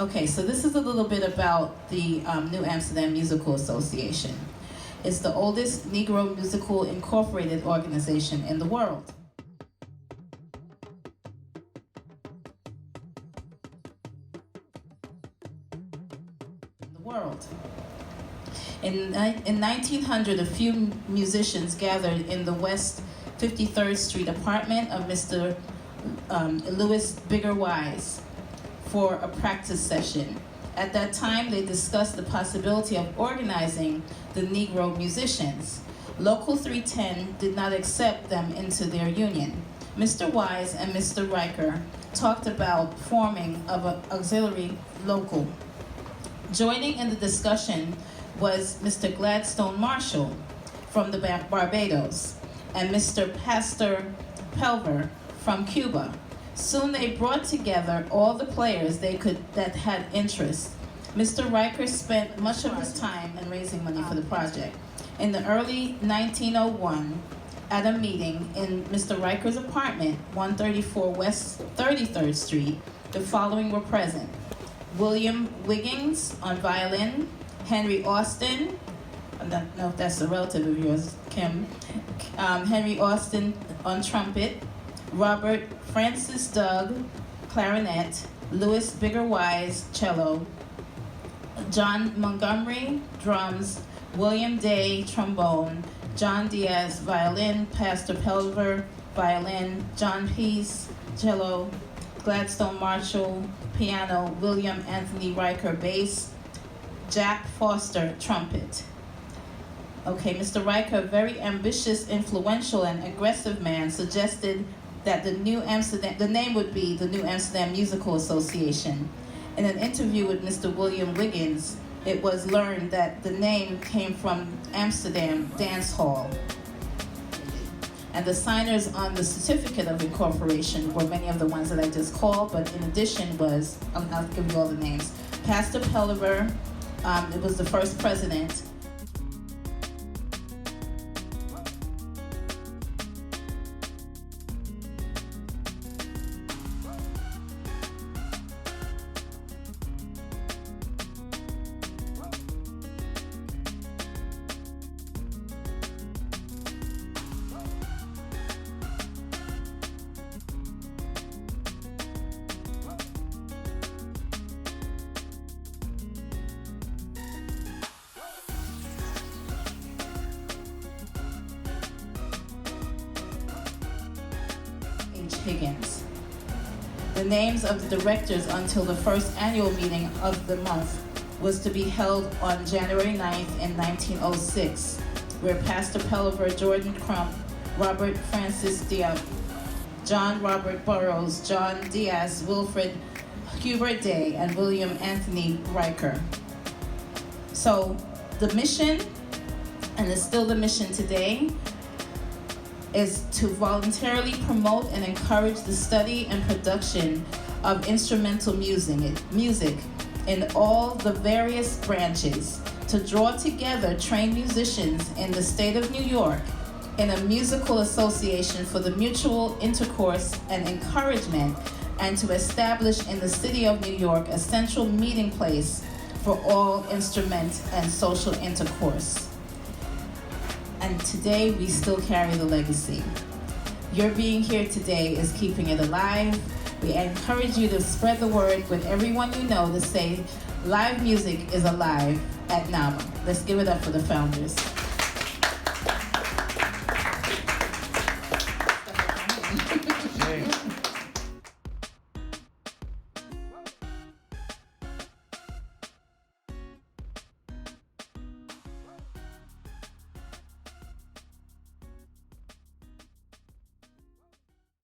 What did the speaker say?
Okay, so this is a little bit about the New Amsterdam Musical Association. New Amsterdam Musical Association. It's the oldest Negro musical incorporated organization in the world. In 1900, a few musicians gathered in the West 53rd Street apartment of Mr. Louis Bigger Wise for a practice session. At that time, they discussed the possibility of organizing the Negro musicians. Local 310 did not accept them into their union. Mr. Wise and Mr. Riker talked about forming of an auxiliary local. Joining in the discussion was Mr. Gladstone Marshall from the Barbados and Mr. Pastor Pelver from Cuba. Soon they brought together all the players that had interest. Mr. Riker spent much of his time in raising money for the project. In the early 1901, at a meeting in Mr. Riker's apartment, 134 West 33rd Street, the following were present: William Wiggins on violin, Henry Austin, I don't know if that's a relative of yours, Kim, Henry Austin on trumpet, Robert Francis Doug, clarinet, Louis Bigger Wise, cello, John Montgomery, drums, William Day, trombone, John Diaz, violin, Pastor Pelver, violin, John Peace, cello, Gladstone Marshall, piano, William Anthony Riker, bass, Jack Foster, trumpet. Okay, Mr. Riker, a very ambitious, influential, and aggressive man, suggested that the name would be the New Amsterdam Musical Association. In an interview with Mr. William Wiggins, it was learned that the name came from Amsterdam Dance Hall. And the signers on the certificate of incorporation were many of the ones that I just called, but in addition was, I'll give you all the names, Pastor Pelver, it was the first president. Higgins. The names of the directors until the first annual meeting of the month was to be held on January 9th in 1906, where Pastor Pelver, Jordan Crump, Robert Francis Diop, John Robert Burroughs, John Diaz, Wilfred Hubert Day, and William Anthony Riker. So the mission, and it's still the mission today, is to voluntarily promote and encourage the study and production of instrumental music in all the various branches, to draw together trained musicians in the state of New York in a musical association for the mutual intercourse and encouragement, and to establish in the city of New York a central meeting place for all instrument and social intercourse. And today we still carry the legacy. Your being here today is keeping it alive. We encourage you to spread the word with everyone you know to say live music is alive at NAMA. Let's give it up for the founders.